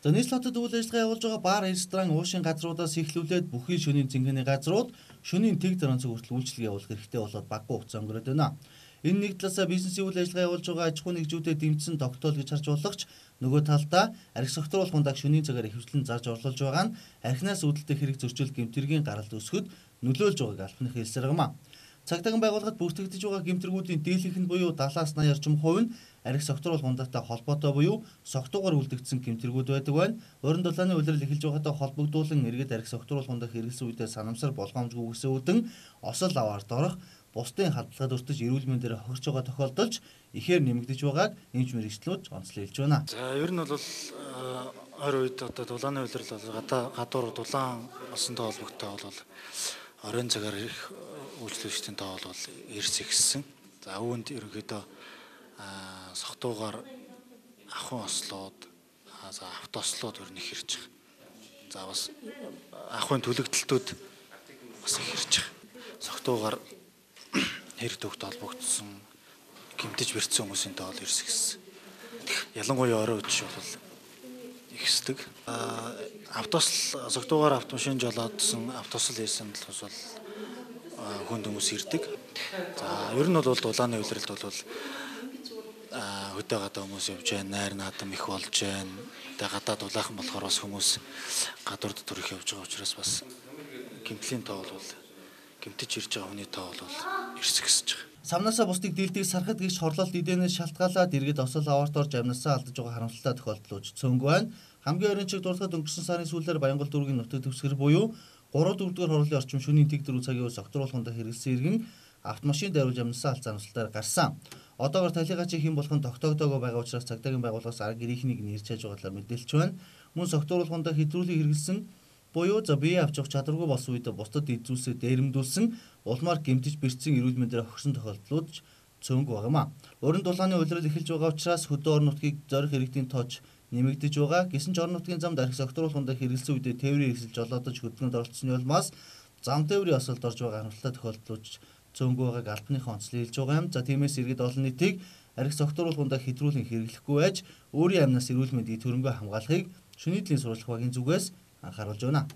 За нийслэл хотод үйл ажиллагаа явуулж байгаа бар, ресторан, уушин газруудаас эхлүүлээд бүхий шөнийн цэнгэний газрууд шөнийн тэг дараанцаг хүртэл үйлчлэг явуулах хэрэгтэй болоод баггүй хугацаа өнгөрөөд байна. Энэ нэг талаасаа бизнесийн үйл ажиллагаа явуулж байгаа аж ахуй нэгжүүдэд дэмжсэн тогтоол гэж харж болох ч нөгөө талдаа архи согтруулах хундаг шөнийн цагаар ихэвчлэн зарж орлуулж байгаа нь архинаас үүдэлтэй хэрэг зөрчил гэмтэргийн гаралт өсгөхөд нөлөөлж байгааг албаны хэлсэргэмээ. Цагдаагийн байгууллагад бүртгэгдэж байгаа гэмтэргүүдийн дийлэнх нь буюу 70-80 орчим хувь нь архи согтруулах хундатай холбоотой буюу согтуугаар үлдэгдсэн гэмтэргүүд байдаг байна. Уран дулааны улирал эхэлж байгаатай холбогдуулан иргэд архи согтруулах хундаа хэрэглэсэн үедээ санамсар болгоомжгүй гэсэн үдэн осол аваарт орох, бусдын хадгалагад өртөж эрүүл мэндээр хохирч байгаа тохиолдолч ихээр нэмэгдэж байгааг эмч мэргэжлүүд онцлог хэлж байна. За ер нь бол ойр үед одоо дулааны улирал бол гадуур дулаан олсонтой холбогдтой бол оройн цагаар ирэх үйлчлэгчдийн тоо бол эрс ихссэн. За үүнд ерөнхийдөө согтуугаар ахын ослоод за автоослоод ер нь их ирж байгаа. За бас ахын төлөгдөлтүүд бас их ирж байгаа. Согтуугаар хэрэг төгт холбогдсон гэмтэж бэрцсэн хүмүүсийн тоо эрс ихссэн. Ялангуяа орой үдши бол ихсдэг. Автосл согтуугаар автомашин жолоодсон автосл хийсэн тус бол хүнд хүмүүс ирдэг. За ер нь бол дулааны улиралд бол хөдөө гадаа хүмүүс явж байна, найр наадам их болж байна. Тэгээ гадаад дулаахан болохоор бас хүмүүс гадуурд төрөх явж байгаа учраас бас гэмтлийн тоо бол гэмтэж ирж байгаа хүний тоо бол эрсгэж байгаа. Самнасаа бусдыг дийлдэг сархад гихч хорлолт эдэнээс шалтгаалаад иргэд осол аваарт орж амнасаа алдаж байгаа харамсалтай тохиолдлууд цөөнгүй байна. Хамгийн ойрын чиг дуртахад өнгөрсөн сарын сүүлээр Баянгол дүүргийн нутаг төвсгэр буюу 3-4-р хорлолын орчим шөнийн тэг 4 цагийн үе согтруулахундаа хэрэгэлсэн иргэн автомашин даруйж амнасаа алцсан амсалтаар гарсан. Одоогоор талигачийн хэн болох нь тогтоогдоогүй байгаа учраас цагдаагийн байгууллагаас арга гэрийнхнийг нэрч хайж байгаа талаар мэдээлж байна. Мөн согтруулахундаа хэтрүүлэг хэрэгэлсэн буюу за бие авч явах чадваргүй болсон үед бусдад эзүүлсээ дээрэмдүүлсэн улмаар гэмтэж бэрцсэн эрүүл мэндээр хохирсон тохиолдлууд цөөнгүй байгаамаа. Уран дулааны улирал эхэлж байгаа учраас хөдөө орон нутгийг зорих иргэдийн тооч нэмэгдэж байгаа. Гэсэн ч орон нутгийн замд архи согтруулахундаа хэрэгэлсэн үедээ тээврийн хэрэгсэл жолоодож хөдөлгөөнд оролцсны улмаас зам тээврийн осолд орж байгаа харамсалтай тохиолдлууд цөөнгүй байгааг албаныхан онцлог хэлж байгаа юм. За тиймээс иргэд олон нийтийг архи согтруулахундаа хэтрүүлэн хэрэглэхгүй байж өөрийн амнаас эрүүл мэндийг төрөнгөө хамгаалахыг шөнийдлийн сурвалжлагын зүгээс анхааруулж байна.